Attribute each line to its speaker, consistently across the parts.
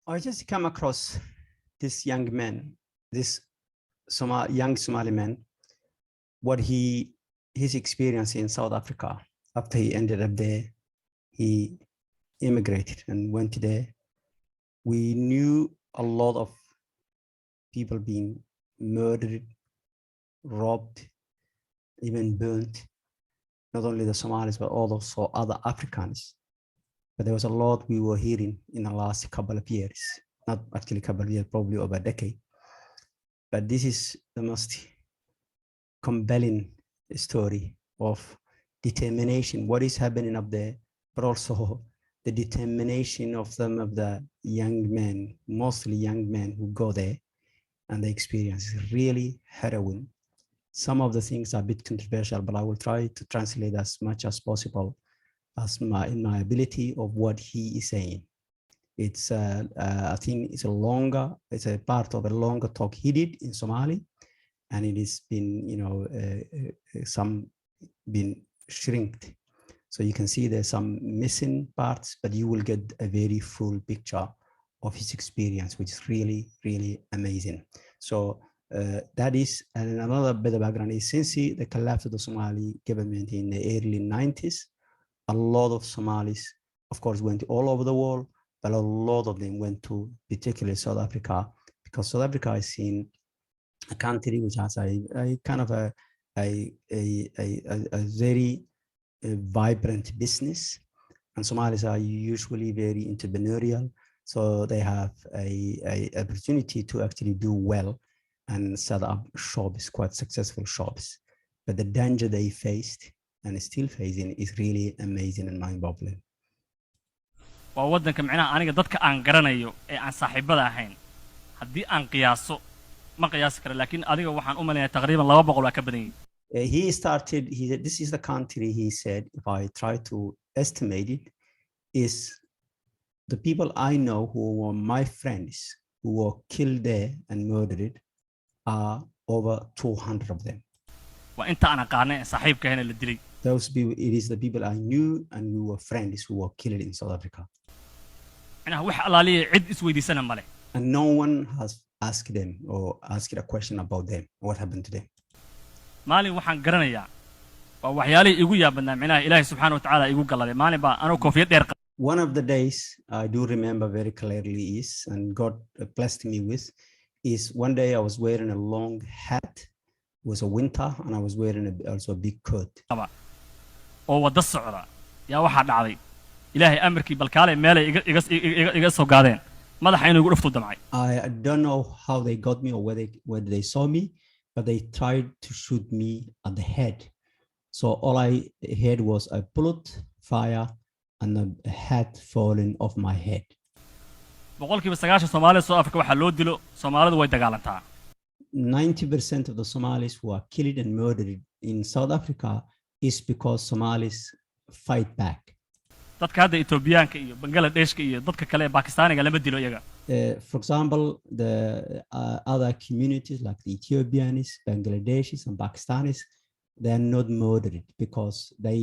Speaker 1: I just come across this young man, this young Somali man, what his experience in South Africa. After he ended up there, he immigrated and went there. We knew a lot of people being murdered, robbed, even burnt. Not only the Somalis, but also other Africans. But there was a lot we were hearing in the last couple of years, not actually a couple of years, probably over a decade. But this is the most compelling story of determination, what is happening up there, but also the determination of some of the young men, mostly young men who go there, and the experience is really harrowing. Some of the things are a bit controversial, but I will try to translate as much as possible as in my ability of what he is saying. It's I think it's a part of a longer talk he did in Somali, and it has been, some been shrinked. So you can see there's some missing parts, but you will get a very full picture of his experience, which is really, really amazing. So that is, and another bit of background is since the collapse of the Somali government in the early 90s, a lot of Somalis, of course, went all over the world, but a lot of them went to particularly South Africa, because South Africa is seen a country which has a kind of a very vibrant business, and Somalis are usually very entrepreneurial, so they have a opportunity to actually do well and set up shops, quite successful shops. But the danger they faced and still facing is really amazing and mind-boggling.
Speaker 2: waa wadanka macnaha aniga dadka aan garanayo ee aan saaxiibada ahayn haddii aan qiyaaso ma qiyaasi karo laakiin adiga waxaan u maleynayaa taqriiban 200 waa ka badan yahay.
Speaker 1: He started, this is the country, he said, if I try to estimate it, is the people I know who were my friends who were killed there and murdered are over 200 of them.
Speaker 2: waa inta aan aqaanay saaxiibkayna la dilay.
Speaker 1: Those people, it is the people I knew and we were friends who were killed in South Africa.
Speaker 2: macnaha wax alaaliye cid isweydiisana male.
Speaker 1: And no one has asked them or asked a question about them, what happened to them.
Speaker 2: maalin waxaan garanayaa waa waxyaalihii igu yaabadnaa macnaha ilaahay subxaanahu wa tacaala igu galaday maalin baa anoo koofiyad dheer.
Speaker 1: One of the days I do remember very clearly is, and God blessed me with, is one day I was wearing a long hat. It was a winter and I was wearing also a big coat.
Speaker 2: oo wada socda yaa waxa dhacday ilaahay amarkii balkaale meel ay iga soo gaadeen madaxa inuu igu dhufto damcay.
Speaker 1: I don't know how they got me or whether they saw me, but they tried to shoot me at the head. So all I heard was a bullet fire and a hat falling off my head.
Speaker 2: boqolkiiba 90 Soomaalida South Africa waxa loo dilo Soomaalidu way dagaalantaa.
Speaker 1: 90% of the Somalis who are killed and murdered in South Africa is because Somalis fight back.
Speaker 2: dadka hadda Ethiopiaanka iyo Bangladeshka iyo dadka kale ee Pakistaaniga lama dilo iyaga.
Speaker 1: For example, the other communities like the Ethiopians, Bangladeshis and Pakistanis, they are not murdered because they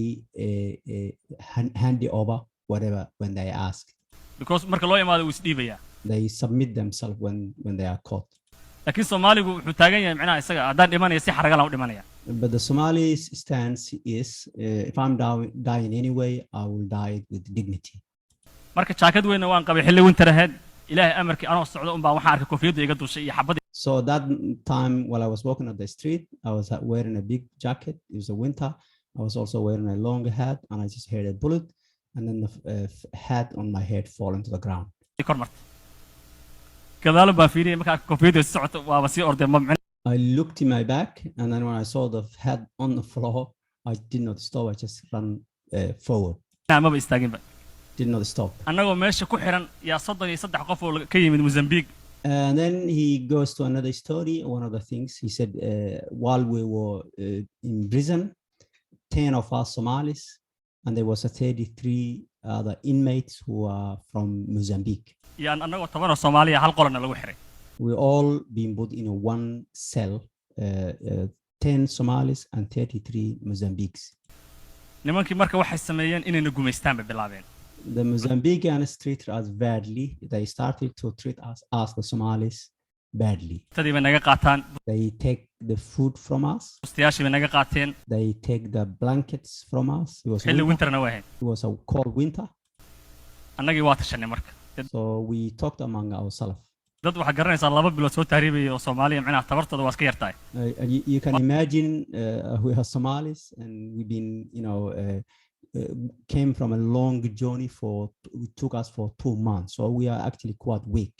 Speaker 1: hand over whatever when they ask.
Speaker 2: Because marka loo imaado wuu isdhiibaya.
Speaker 1: They submit themselves when they are caught.
Speaker 2: laakiin Soomaaligu wuxuu taagan yahay macnaha isaga haddaan dhimanaya si xaraga la u dhimanaya.
Speaker 1: But the Somalis stance is, if I'm dying anyway, I will die with dignity.
Speaker 2: marka jaakad weyn waan qabay xilli winter ahead ilaahay amarkii anoo socdo un baan waxaan arkay koofiyadda iga dushay iyo xabad.
Speaker 1: So that time while I was walking on the street, I was wearing a big jacket. It was a winter. I was also wearing a long hat, and I just heard a bullet, and then the hat on my head fall into the ground.
Speaker 2: gadaal baan fiiriyay marka koofiyadda socoto waaba sii orday ma macna.
Speaker 1: I looked in my back, and then when I saw the hat on the floor, I did not stop. I just ran forward.
Speaker 2: ma istaagin ba.
Speaker 1: Did not stop.
Speaker 2: anagoo meesha ku xiran yaa 33 qof oo ka yimid Mozambique.
Speaker 1: And then he goes to another story. One of the things he said, while we were in prison, 10 of us Somalis, and there was a 33 other inmates who are from Mozambique.
Speaker 2: yaan anagoo 10 Soomaaliya hal qolna lagu xiray.
Speaker 1: We all been put in a one cell, 10 Somalis and 33 Mozambiques.
Speaker 2: nimankii marka waxay sameeyeen inay gumaystaan ba bilaabeen.
Speaker 1: The Mozambicans treated us badly. They started to treat us as the Somalis badly.
Speaker 2: tadii bay naga qaataan
Speaker 1: They take the food from us.
Speaker 2: bustayaashii bay naga qaateen
Speaker 1: They take the blankets from us.
Speaker 2: xilli winterna way ahayd
Speaker 1: It was a cold winter.
Speaker 2: annagii waa tashanay marka
Speaker 1: So we talked among ourselves.
Speaker 2: dad waxaa garanaysaa 2 bilood soo tahriibaya oo Soomaaliya macnaha tabartooda waa iska yartahay
Speaker 1: And you can imagine we are Somalis and we've been, came from a long journey it took us for 2 months. So we are actually quite weak.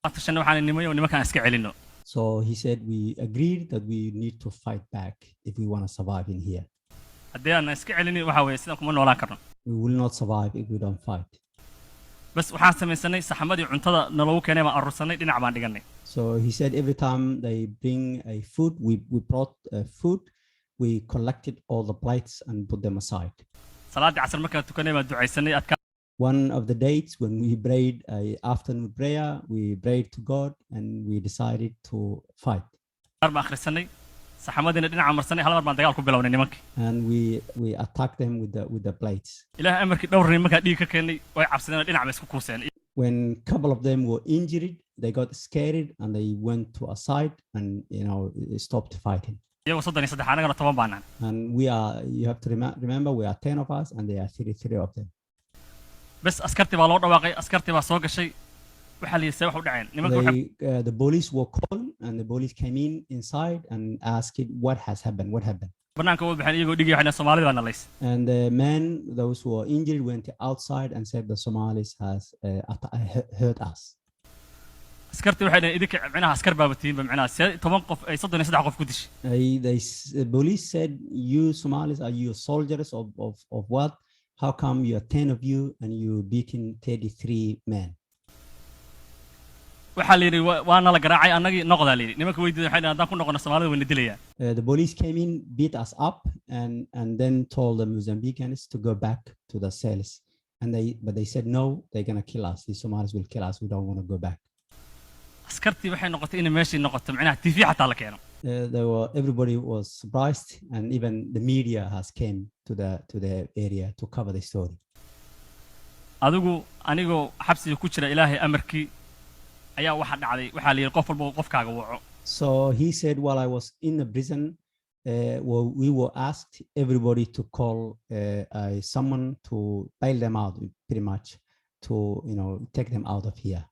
Speaker 2: waa tashanay waxaan nimay oo nimankaan iska celino
Speaker 1: So he said we agreed that we need to fight back if we want to survive in here.
Speaker 2: haddii aan iska celinin waxa weeye sidan kuma noolaan karno
Speaker 1: We will not survive if we don't fight.
Speaker 2: bas waxaan samaysanay saxamadii cuntada nalagu keenay baan arursanay dhinac baan dhiganay
Speaker 1: So he said every time they bring a food, we brought food, we collected all the plates and put them aside.
Speaker 2: salaadii casar markaan tukanay baan ducaysanay adka
Speaker 1: One of the dates when we prayed afternoon prayer, we prayed to God and we decided to fight.
Speaker 2: baan akhrisanay saxamadiina dhinaca marsanay hal mar baan dagaal ku bilownay nimankii
Speaker 1: And we attacked them with the plates.
Speaker 2: ilaahay amarkii dhowr nimankaa dhiig ka keenay way cabsadeen oo dhinac bay isku kuuseen
Speaker 1: When a couple of them were injured, they got scared and they went to a side and stopped fighting.
Speaker 2: iyagoo 33 anagana 10 baan nahay
Speaker 1: And you have to remember we are 10 of us and there are 33 of them.
Speaker 2: bas askartii baa loo dhawaaqay askartii baa soo gashay waxa la yidhi wax u dhaceen nimanka waxa
Speaker 1: The police were called and the police came inside and asked what has happened, what happened.
Speaker 2: banaanka u baxeen iyagoo dhigay waxna Soomaalida baa nalays
Speaker 1: And the men, those who were injured, went outside and said the Somalis has hurt us.
Speaker 2: askartii waxay dhaheen idinka macnaha askar baabatiin ba macnaha 10 qof ay 33 qof ku dishay
Speaker 1: The police said, you Somalis, are you soldiers of what? How come you are 10 of you and you beating 33 men?
Speaker 2: waxa la yidhi waana la garaacay annagii noqdaa la yidhi nimanka weydiiday waxay dhaheen haddaan ku noqono Soomaalida wayna dilayaan
Speaker 1: The police came in, beat us up, and then told the Mozambicans to go back to the cells. But they said no, they're gonna kill us. The Somalis will kill us. We don't want to go back.
Speaker 2: askartii waxay noqotay in meeshii noqoto macnaha TV xataa la keeno
Speaker 1: Everybody was surprised, and even the media has came to the area to cover the story.
Speaker 2: adigu anigoo xabsiga ku jira ilaahay amarkii ayaa waxa dhacday waxa la yidhi qof walba qofkaaga waco
Speaker 1: So he said, while I was in the prison, we were asked everybody to call someone to bail them out, pretty much, to take them out of here.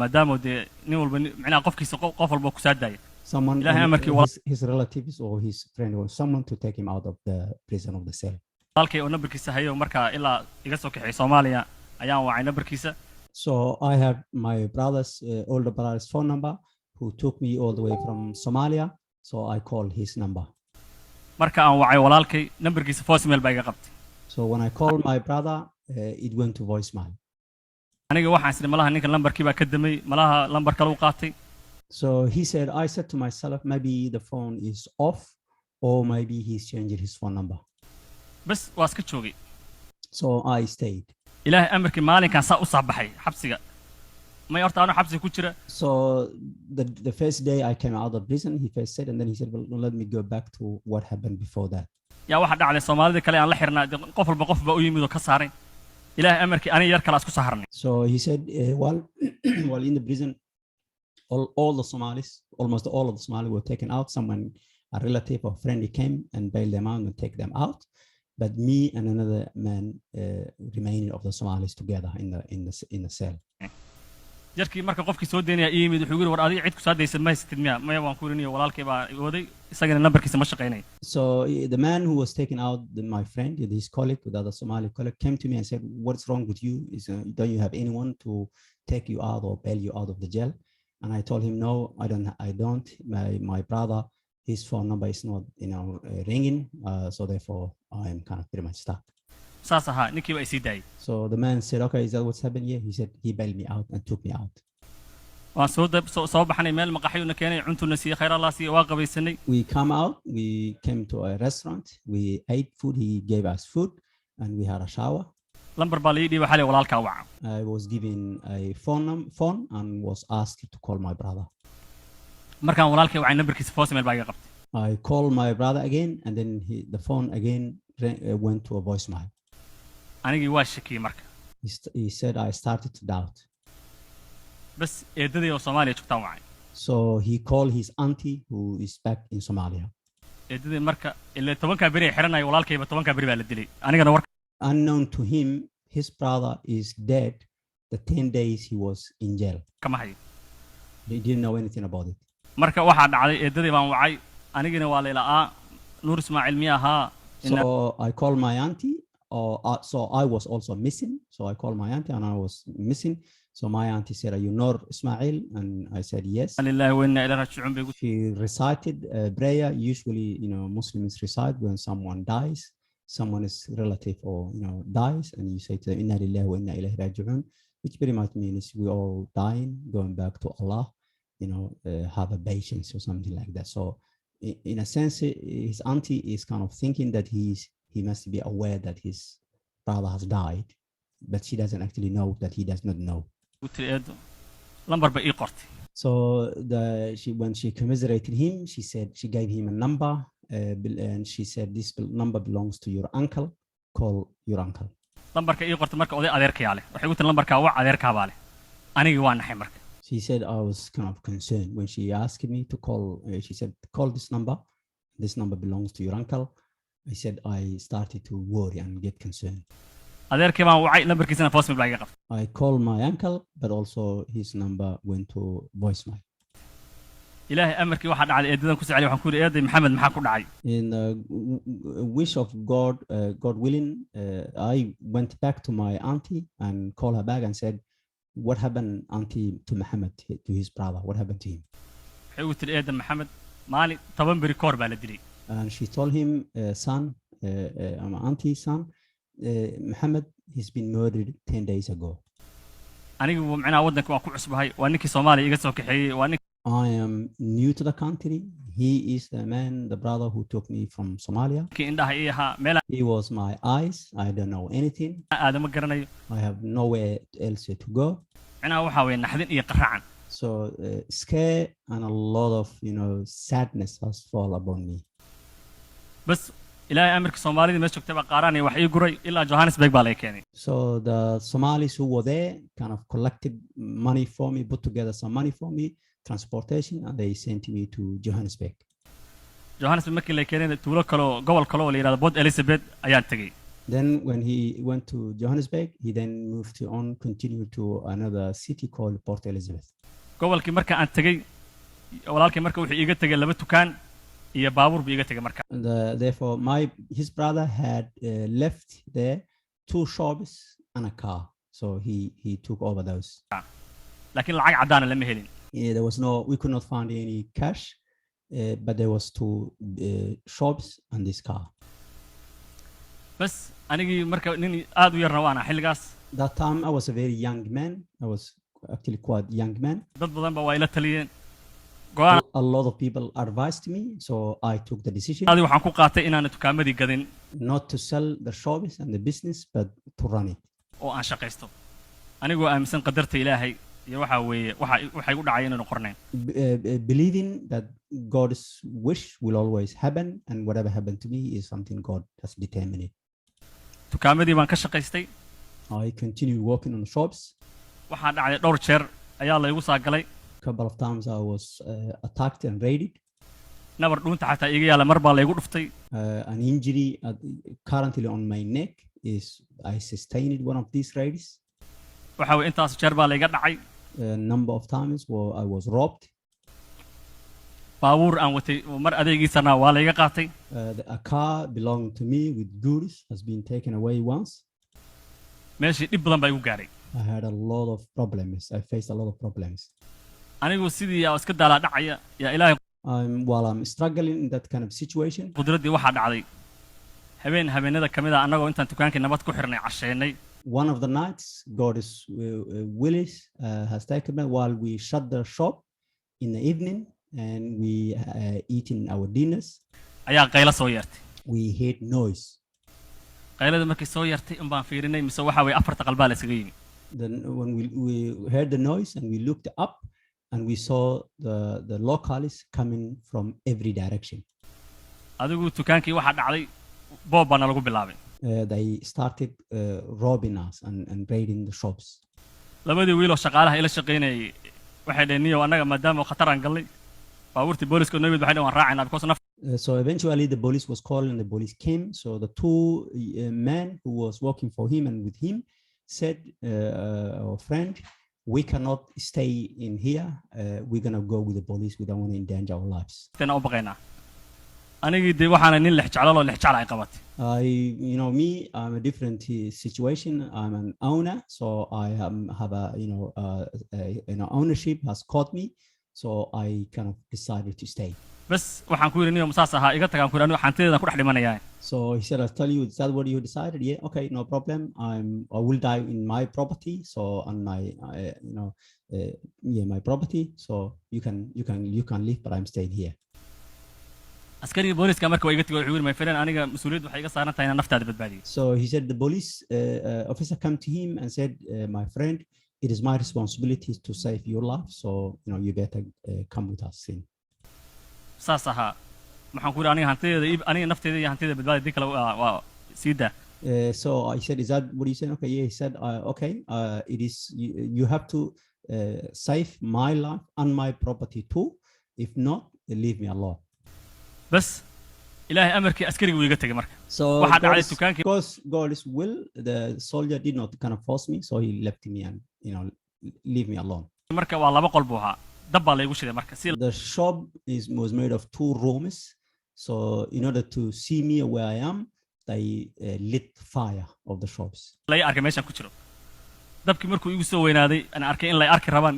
Speaker 2: maadaama dee nin walba macnaha qofkiisa qof walba ku saadaya
Speaker 1: Someone,
Speaker 2: ilaahay amarkii
Speaker 1: his relatives or his friend, or someone to take him out of the prison of the cell.
Speaker 2: halkay oo nambarkiisa hayo markaa ilaa iga soo kaxay Soomaaliya ayaan wacay nambarkiisa
Speaker 1: So I have my older brother's phone number, who took me all the way from Somalia. So I called his number.
Speaker 2: marka aan wacay walaalkay nambarkiisa voicemail baa iga qabtay
Speaker 1: So when I called my brother, it went to voicemail.
Speaker 2: aniga waxaan isla malaha ninka lambarkii baa ka damay malaha lambar kale u qaatay
Speaker 1: So he said, I said to myself, maybe the phone is off, or maybe he's changed his phone number.
Speaker 2: bas waa iska joogay
Speaker 1: So I stayed.
Speaker 2: ilaahay amarkii maalinkan saa u saabaxay xabsiga may horta aanu xabsiga ku jira
Speaker 1: So the first day I came out of prison, he first said, and then he said, well, let me go back to what happened before that.
Speaker 2: yaa waxa dhacday Soomaalida kale aan la xirnaa qof walba qof baa u yimid oo ka saaray ilaahay amarkii aniga yar kala isku saarnay
Speaker 1: So he said, while in the prison, all the Somalis, almost all of the Somalis were taken out. Someone, a relative or friend, came and bailed them out and take them out. But me and another man remaining of the Somalis together in the cell.
Speaker 2: jarkii marka qofkii soo deynaya ii yimid wuxuu yiri war adiga cid ku saadaysa ma haystid miya maya waan ku riniyo walaalkay baa waday isagana nambarkiisa ma shaqeynay
Speaker 1: So the man who was taken out, my friend, his colleague, the other Somali colleague, came to me and said, what's wrong with you? Don't you have anyone to take you out or bail you out of the jail? And I told him, no, I don't. My brother, his phone number is not ringing, so therefore I am kind of pretty much stuck.
Speaker 2: saas ahaa ninkii baa isii daayay
Speaker 1: So the man said, okay, is that what's happened here? He said he bailed me out and took me out.
Speaker 2: waan soo baxnay meel maqaxiyuna keenay cuntuna siiyay khayr Allah siiyay waa qabaysanay
Speaker 1: We come out, we came to a restaurant, we ate food, he gave us food, and we had a shower.
Speaker 2: lambar baa la ii dhiibay xalay walaalkaa waca
Speaker 1: I was given a phone and was asked to call my brother.
Speaker 2: markaan walaalkay wacay nambarkiisa voicemail baa iga qabtay
Speaker 1: I called my brother again, and then the phone again went to a voicemail.
Speaker 2: anigii waa shakiyay marka
Speaker 1: he said, I started to doubt.
Speaker 2: bas eedadii oo Soomaaliya joogtaan wacay
Speaker 1: So he called his auntie who is back in Somalia.
Speaker 2: eedadii marka ilaa 10 beri ay xiranay walaalkayba 10 beri baa la dilay anigana war
Speaker 1: Unknown to him, his brother is dead. The 10 days he was in jail.
Speaker 2: kama hayo
Speaker 1: They didn't know anything about it.
Speaker 2: marka waxa dhacday eedadii baan wacay anigina waa leelaa Nuur Ismaaciil miyaha
Speaker 1: So I called my auntie, so I was also missing. So I called my auntie and I was missing. So my auntie said, are you Noor Ismail? And I said, yes.
Speaker 2: lillahi wa inna ilayhi raaji'uun bay
Speaker 1: She recited a prayer. Usually, Muslims recite when someone dies, someone is relative or, dies. And you say to them, inna lillahi wa inna ilayhi raji'uun, which pretty much means we all dying, going back to Allah, have a patience or something like that. So in a sense, his auntie is kind of thinking that he must be aware that his brother has died, but she doesn't actually know that he does not know.
Speaker 2: lambar ba ii qortay
Speaker 1: So when she commiserated him, she gave him a number, and she said, this number belongs to your uncle. Call your uncle.
Speaker 2: lambarka ii qortay marka oday adeerkaya leh waxay u tii lambarka waa adeerka baa leh anigi waa naxay marka
Speaker 1: She said, I was kind of concerned when she asked me to call. She said, call this number. This number belongs to your uncle. I said, I started to worry and get concerned.
Speaker 2: adeerkii baan wacay lambarkiisana voicemail baa iga qabtay
Speaker 1: I called my uncle, but also his number went to voicemail.
Speaker 2: ilaahay amarkii waxa dhacday eedadan ku socday waxaan ku yiri eeday maxamed maxaa ku dhacay
Speaker 1: In the wish of God, God willing, I went back to my auntie and called her back and said, what happened, auntie, to Muhammad, to his brother? What happened to him?
Speaker 2: waxay u tiri eedan maxamed maalin 10 beri koor baa la dilay
Speaker 1: And she told him, son, my auntie's son, Muhammad, he's been murdered 10 days ago.
Speaker 2: anigu macnaa wadanka waan ku cusbahay waa ninkii Soomaaliya iga soo kaxeeyay waa
Speaker 1: I am new to the country. He is the brother who took me from Somalia.
Speaker 2: ninkii indhaha ii ahaa meel
Speaker 1: He was my eyes. I don't know anything.
Speaker 2: aadama garanayo
Speaker 1: I have nowhere else to go.
Speaker 2: macnaa waxa weeye naxdin iyo qaracan
Speaker 1: So scare and a lot of sadness has fall upon me.
Speaker 2: bas ilaahay amarka Soomaalida meesha joogtay baa qaaraanay wax ii guray ilaa Johannesburg baa la keenay
Speaker 1: So the Somalis who were there kind of collected money for me, put together some money for me, transportation, and they sent me to Johannesburg.
Speaker 2: Johannesburg markii la keenay tuulo kale oo gobol kale oo la yiraahdo Port Elizabeth ayaan tagay
Speaker 1: Then when he went to Johannesburg, he then moved on, continued to another city called Port Elizabeth.
Speaker 2: gobolkii marka aan tagay walaalkay marka wuxuu iiga tagay laba tukaan iyo baabuur buu iiga tagay marka
Speaker 1: Therefore, his brother had left there 2 shops and a car, so he took over those.
Speaker 2: laakiin lacag cadaan lama helin
Speaker 1: We could not find any cash, but there was 2 shops and this car.
Speaker 2: bas anigii marka nin aad u yarna waana xilligaas
Speaker 1: That time I was a very young man. I was actually quite young man.
Speaker 2: dad badan baa waa ila taliyeen go'aan
Speaker 1: A lot of people advised me, so I took the decision
Speaker 2: adi waxaan ku qaatay inaan tukaamadii gadin
Speaker 1: not to sell the shops and the business, but to run it.
Speaker 2: oo aan shaqaysto anigoo aaminsan qadarta ilaahay iyo waxa weeye waxay u dhacay inaan qornayn
Speaker 1: Believing that God's wish will always happen, and whatever happened to me is something God has determined.
Speaker 2: tukaamadii baan ka shaqaystay
Speaker 1: I continued working on the shops.
Speaker 2: waxaa dhacday dhowr jeer ayaa la igu saagalay
Speaker 1: A couple of times I was attacked and raided.
Speaker 2: nabar dhuunta xataa iga yaala mar baa la igu dhuftay
Speaker 1: An injury currently on my neck is I sustained one of these raids.
Speaker 2: waxa weeye intaas jeer baa la iga dhacay
Speaker 1: A number of times where I was robbed.
Speaker 2: baabuur aan watay mar adeegiisana waa la iga qaatay
Speaker 1: A car belonging to me with goods has been taken away once.
Speaker 2: meeshii dhib badan baa igu gaaray
Speaker 1: I had a lot of problems. I faced a lot of problems.
Speaker 2: anigu sidii aan iska daalaa dhacaya yaa ilaahay
Speaker 1: While I'm struggling in that kind of situation,
Speaker 2: qudraddii waxaa dhacday habeenada kamid ah annagoo intaan dukaankii nabad ku xirnay casheynay
Speaker 1: one of the nights, God is willing, has taken me while we shut the shop in the evening and we eating our dinners.
Speaker 2: ayaa qaylo soo yeertay
Speaker 1: We heard noise.
Speaker 2: qaylada markay soo yeertay in baan fiirinay mise waxa weeye afarta qalbaa la isaga yimi
Speaker 1: Then when we heard the noise and we looked up and we saw the locals coming from every direction.
Speaker 2: adigu dukaankii waxaa dhacday boob baana lagu bilaabay
Speaker 1: They started robbing us and raiding the shops.
Speaker 2: labadii wiil oo shaqaalaha ila shaqaynayay waxay dhaheen niyow annaga maadaama khatar aan gallay baabuurtii booliska noo yimid waxay dhaheen waan raacaynaa because naf
Speaker 1: So eventually the police was called and the police came. So the two men who was working for him and with him said, our friend, we cannot stay in here. We're going to go with the police. We don't want to endanger our lives.
Speaker 2: tena u baqaynaa anigii dee waxaana nin lex jeclaloo lex jecel ay qabatay
Speaker 1: Me, I'm a different situation. I'm an owner. So I have a, ownership has caught me. So I kind of decided to stay.
Speaker 2: bas waxaan ku yidhi niyow masaas ahaa iga tagaan ku yidhi anigu xantideedan ku dhex dhimanayaa
Speaker 1: So he said, I'll tell you, is that what you decided? Yeah, okay, no problem. I will die in my property. So on my, my property. So you can leave, but I'm staying here.
Speaker 2: askarigii booliska marka waa iga tegay wuxuu yidhi my friend aniga mas-uuliyaddu waxay iga saaran tahay inaan naftaada badbaadiyo
Speaker 1: So he said the police officer came to him and said, my friend, it is my responsibility to save your life. So you better come with us in.
Speaker 2: saas ahaa maxaan ku yidhi aniga hantideeda aniga nafteeda iyo hantideeda badbaadi dii kale waa sii daa
Speaker 1: So I said, is that what you said? Okay, yeah. He said, okay, it is you have to save my life and my property too. If not, leave me alone.
Speaker 2: bas ilaahay amarkii askarigii wuu iga tegay marka
Speaker 1: So
Speaker 2: waxaa dhacday dukaankii
Speaker 1: because God's will, the soldier did not kind of force me, so he left me and leave me alone.
Speaker 2: marka waa laba qol buu ahaa dab baa laygu shiday marka si
Speaker 1: The shop was made of 2 rooms. So in order to see me where I am, they lit fire of the shops.
Speaker 2: lay arkay meeshaan ku jiro dabkii markuu igu soo weynaaday aan arkay in lay arki rabaan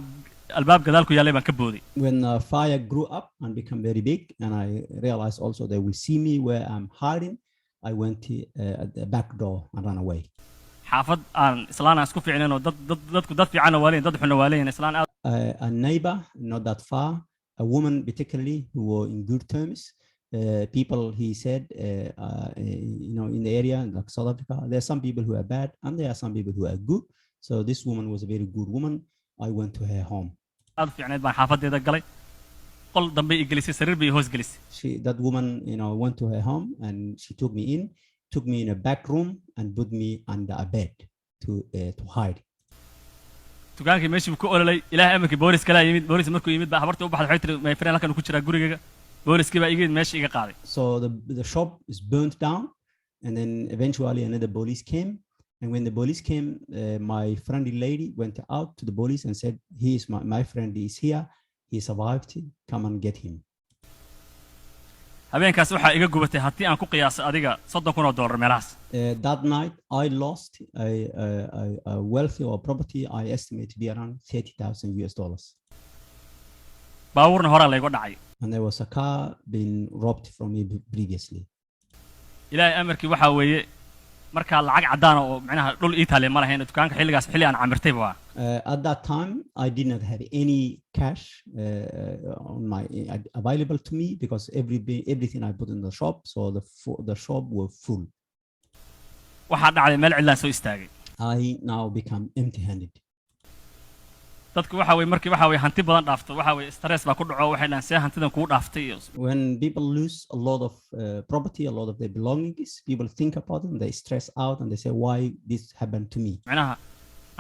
Speaker 2: albaab gadaal ku yaalay baan ka booday
Speaker 1: When fire grew up and became very big, and I realized also they will see me where I'm hiding, I went at the back door and ran away.
Speaker 2: xaafad aan islaan aan isku fiicnayn oo dadku dad fiican waa leeyihiin dad xun waa leeyihiin islaan aad
Speaker 1: A neighbor, not that far, a woman particularly who were in good terms. People, he said, in the area, like South Africa, there are some people who are bad and there are some people who are good. So this woman was a very good woman. I went to her home.
Speaker 2: aad fiicnayd baan xaafadeeda galay qol dambe i gelisay sariir bay hoos gelisay
Speaker 1: That woman, went to her home and she took me in a back room and put me under a bed to hide.
Speaker 2: dukaankii meeshii buu ku ololay ilaahay amarkii boolis kalaa yimid boolis markuu yimid baa habartii u baxday waxay tiri my friend halkan ku jiraa gurigayga booliskii baa iga yimid meesha iga qaaday
Speaker 1: So the shop is burnt down, and then eventually another police came. And when the police came, my friendly lady went out to the police and said, "He is my friend is here. He survived. Come and get him."
Speaker 2: habeenkaas waxaa iga gubatay haddii aan ku qiyaasay adiga $30,000 meelahaas
Speaker 1: That night, I lost a wealthy or property I estimate to be around $30,000.
Speaker 2: baabuurna horaa laygu dhacay
Speaker 1: And there was a car being robbed from me previously.
Speaker 2: ilaahay amarkii waxaa weeye markaa lacag caddaana oo macnaha dhul ii taale ma lahayn dukaanka xilligaas xilli aan camirtay baa
Speaker 1: At that time, I did not have any cash available to me because everything I put in the shop, so the shop were full.
Speaker 2: waxaa dhacday meel cidlaan soo istaagay
Speaker 1: I now become empty-handed.
Speaker 2: dadku waxa weeye markii waxa weeye hanti badan dhaafto waxa weeye stress baa ku dhaco waxay dhahan see hantidan kugu dhaaftay iyo
Speaker 1: When people lose a lot of property, a lot of their belongings, people think about them, they stress out and they say, why this happened to me?
Speaker 2: macnaha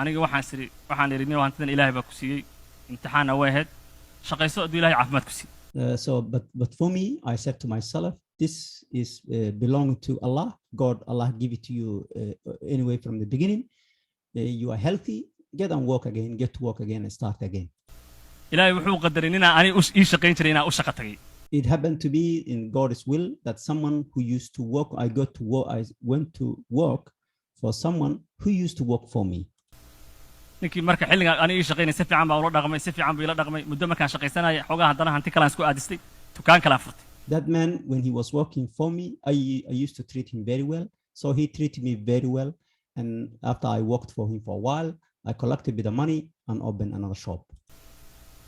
Speaker 2: aniga waxaan idhi niyow hantidan ilaahay baa ku siiyey imtixaanna way ahayd shaqayso hadduu ilaahay caafimaad ku siiy
Speaker 1: But for me, I said to myself, this is belonging to Allah. Allah give it to you anyway from the beginning. You are healthy. Get to work again and start again.
Speaker 2: ilaahay wuxuu qadaray inaan ani ii shaqayn jiray inaan u shaqo tagay
Speaker 1: It happened to be in God's will that someone who used to work, I went to work for someone who used to work for me.
Speaker 2: ninkii marka xilliga ani ii shaqaynay si fiican baa ula dhaqmay si fiican buu ila dhaqmay muddo markaan shaqaysanayay xogaa haddana hanti kalaan isku aadistay dukaan kalaan furtay
Speaker 1: That man, when he was working for me, I used to treat him very well. So he treated me very well. And after I worked for him for a while, I collected the money and opened another shop.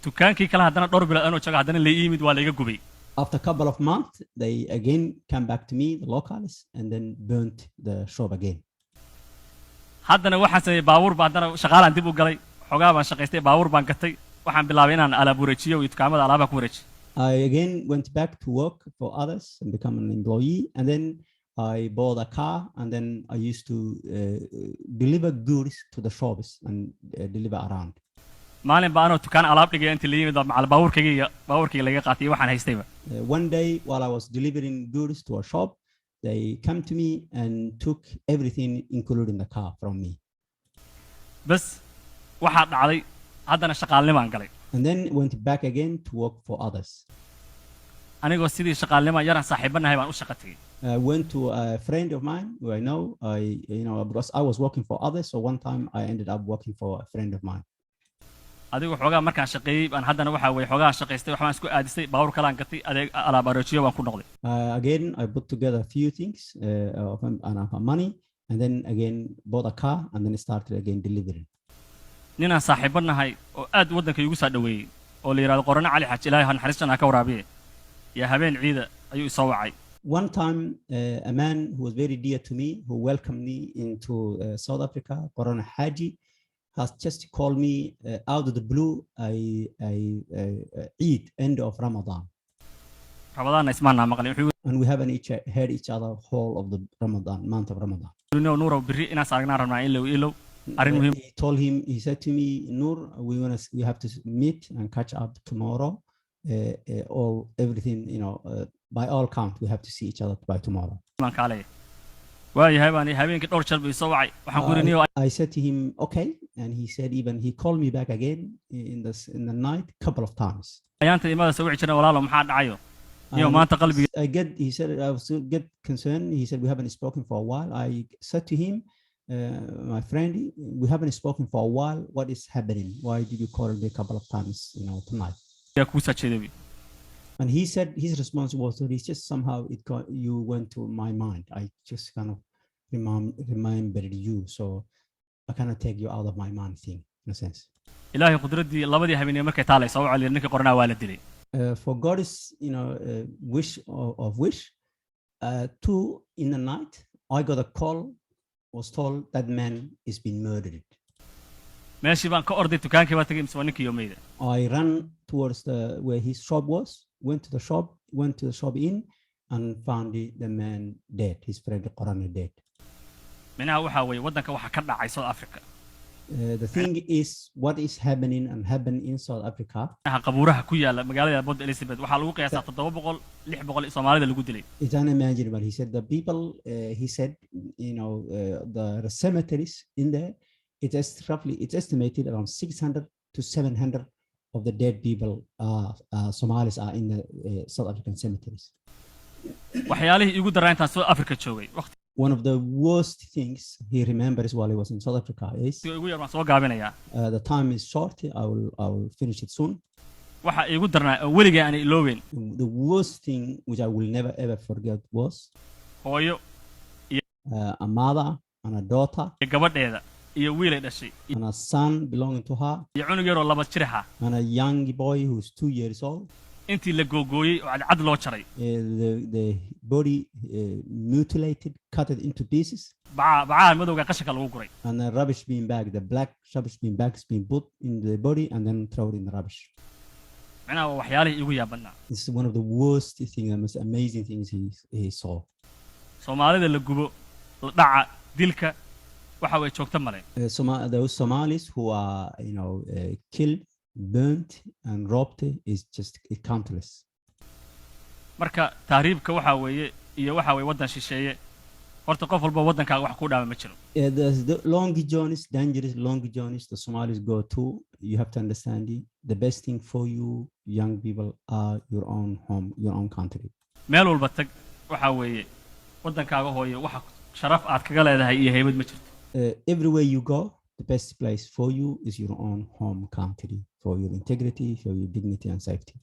Speaker 2: dukaankii kale haddana dhowr bilood anuu jooga haddana la ii yimid waa layga gubay
Speaker 1: After a couple of months, they again came back to me, the locals, and then burnt the shop again.
Speaker 2: haddana waxaan sameeyey baabuur baa haddana shaqaalaan dib u galay xogaa baan shaqaystay baabuur baan gatay waxaan bilaabay inaan alaab wareejiyo iyo dukaamada alaabaha ku wareejiyo
Speaker 1: I again went back to work for others and become an employee. And then I bought a car, and then I used to deliver goods to the shops and deliver around.
Speaker 2: maalin baa anoo dukaan alaab dhigay intii la yimid macal baabuurkayga laga qaatay waxaan haystayba
Speaker 1: One day, while I was delivering goods to a shop, they came to me and took everything, including the car, from me.
Speaker 2: bas waxaa dhacday haddana shaqaalnimaan galay
Speaker 1: And then went back again to work for others.
Speaker 2: anigoo sidii shaqaalnima yaraan saaxiibanahay baan u shaqa tegey.
Speaker 1: Went to a friend of mine who I know. Because I was working for others, so one time I ended up working for a friend of mine.
Speaker 2: adigu xoogaa markaan shaqeeyey baan haddana waxaa weeye xoogaa shaqaystay waxbaan isku aadisay baabuur kalaan gatay adeeg alaab aroojiyo baan ku noqday.
Speaker 1: Again, I put together a few things of money, and then again bought a car, and then started again delivering.
Speaker 2: ninaan saaxiibanahay oo aad waddanka igu soo dhaweeyey oo la yidhahdo qorane cali xaj ilaahay naxariistan ha ka waraabiye iyo habeen ciida ayuu isoo wacay.
Speaker 1: One time, a man who was very dear to me, who welcomed me into South Africa, Qorana Haji, has just called me out of the blue. Eid end of Ramadan.
Speaker 2: Ramadan ismaana maqlin wuxuu
Speaker 1: And we haven't heard each other whole of the month of Ramadan.
Speaker 2: nuuro birri inaan saarnaa rabnaa ilow arrin muhiim.
Speaker 1: He said to me, Noor, we have to meet and catch up tomorrow. Everything, by all count, we have to see each other by tomorrow.
Speaker 2: waayahay baan habeenkii dhowr jeer buu isoo wacay waxaan ku yidhi
Speaker 1: I said to him, okay, and he said he called me back again in the night couple of times.
Speaker 2: ayaanta imada soo wici jireen walaalo maxaa dhacayo iyo maanta qalbiga
Speaker 1: he said I was get concerned. He said we haven't spoken for a while. I said to him, my friend, we haven't spoken for a while. What is happening? Why did you call me a couple of times, tonight?
Speaker 2: yaa kuu sajeeday.
Speaker 1: And he said his response was that it's just somehow you went to my mind. I just kind of remembered you, so I cannot take you out of my mind thing, in a sense.
Speaker 2: ilaahay qudraddii labadii habeenimo markay taalay soo wacay ninka qornaa waa la dilay.
Speaker 1: For God's wish of wish, 2 in the night, I got a call, was told that man is being murdered.
Speaker 2: meeshii baan ka orday dukaankii baa tagay mise waa ninkii yoomeyda.
Speaker 1: I ran towards where his shop was, went to the shop in, and found the man dead, his friend Qorane dead.
Speaker 2: minaha waxaa weeye waddanka waxaa ka dhacay South Africa.
Speaker 1: The thing is, what is happening in South Africa.
Speaker 2: qabuuraha ku yaala magaalada Port Elizabeth waxaa lagu qiyaasaa 700-600 Soomaalida lagu dilay.
Speaker 1: It's unimaginable. He said the people, the cemeteries in there, it's estimated around 600 to 700 of the dead people, Somalis, are in the South African cemeteries.
Speaker 2: waxyaalihii igu daraa intaan South Africa joogay
Speaker 1: One of the worst things he remembers while he was in South Africa is,
Speaker 2: igu yar waan soo gaabinayaa.
Speaker 1: The time is short. I will finish it soon.
Speaker 2: waxa igu darnaa oo weligay aan ilooweyn.
Speaker 1: The worst thing which I will never ever forget was
Speaker 2: hooyo
Speaker 1: a mother and a daughter
Speaker 2: iyo gabadheeda iyo wiilay dhashay
Speaker 1: and a son belonging to her
Speaker 2: iyo cunug yar oo 2 jir ah
Speaker 1: and a young boy who's 2 years old.
Speaker 2: intii la googooyay oo cadcad loo jaray.
Speaker 1: The body mutilated, cut it into pieces.
Speaker 2: bacaha madowga qashinka lagu guray.
Speaker 1: And the rubbish being bag, the black rubbish being bag is being put in the body and then thrown in the rubbish.
Speaker 2: macnaha waa waxyaalihii igu yaabannaa.
Speaker 1: This is one of the worst things, the most amazing things he saw.
Speaker 2: Soomaalida la gubo, la dhaca, dilka waxa way joogta male.
Speaker 1: Those Somalis who are, killed, burnt and robbed is just countless.
Speaker 2: marka taariibka waxa weeye iyo waxa way waddan shisheeye horta qof walba waddankaaga wax ku dhaama ma jiro.
Speaker 1: There's the long journeys, dangerous long journeys the Somalis go to. You have to understand the best thing for you young people are your own home, your own country.
Speaker 2: meel walba tag waxa weeye waddankaaga hooyo waxa sharaf aad kaga leedahay iyo haybad ma jirto.
Speaker 1: Everywhere you go, the best place for you is your own home country, for your integrity, for your dignity and safety.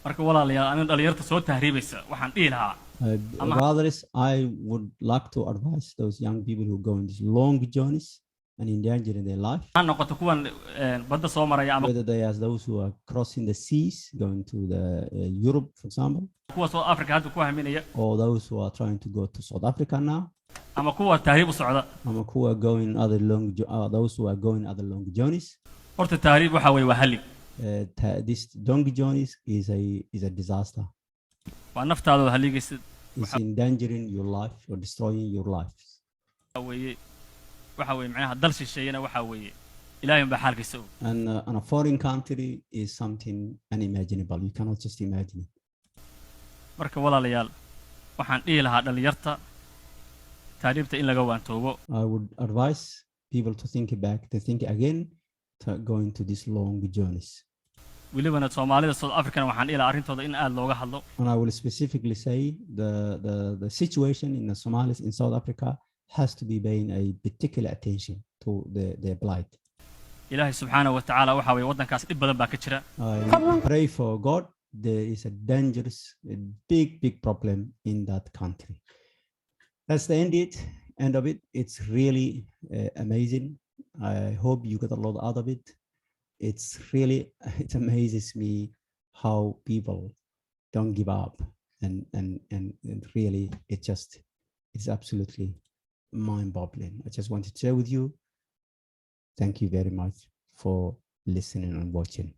Speaker 2: marka walaalayaal aan dhalinyarta soo tahriibaysa waxaan dhihi lahaa
Speaker 1: brothers, I would like to advise those young people who go on these long journeys and endanger in their life.
Speaker 2: aan noqoto kuwan badda soo maraya ama
Speaker 1: whether they are those who are crossing the seas going to the Europe, for example,
Speaker 2: kuwa South Africa hadda ku haminaya,
Speaker 1: or those who are trying to go to South Africa now,
Speaker 2: ama kuwa tahriib u socda,
Speaker 1: ama who are going those who are going other long journeys.
Speaker 2: horta tahriib waxa weeye waa halig.
Speaker 1: This long journeys is a disaster.
Speaker 2: waa naftaada oo haligaysid
Speaker 1: is endangering your life or destroying your life.
Speaker 2: waxa weeye macnaha dal shisheeyana waxa weeye ilaahay baa xaalkiisa og.
Speaker 1: And a foreign country is something unimaginable. You cannot just imagine it.
Speaker 2: marka walaalayaal waxaan dhihi lahaa dhalinyarta taariibta in laga waantoobo.
Speaker 1: I would advise people to think back, to think again, to going to these long journeys.
Speaker 2: welibana Soomaalida South African waxaan dhihi lahaa arrintooda in aad looga hadlo.
Speaker 1: And I will specifically say the situation in the Somalis in South Africa has to be paying a particular attention to their plight.
Speaker 2: ilaahay subxaanahu wa tacaala waxa weeye waddankaas dhib badan baa ka jira.
Speaker 1: I pray for God. There is a dangerous, a big problem in that country. That's the end of it. It's really amazing. I hope you got a lot out of it. It amazes me how people don't give up, and really it's absolutely mind-boggling. I just wanted to share with you. Thank you very much for listening and watching.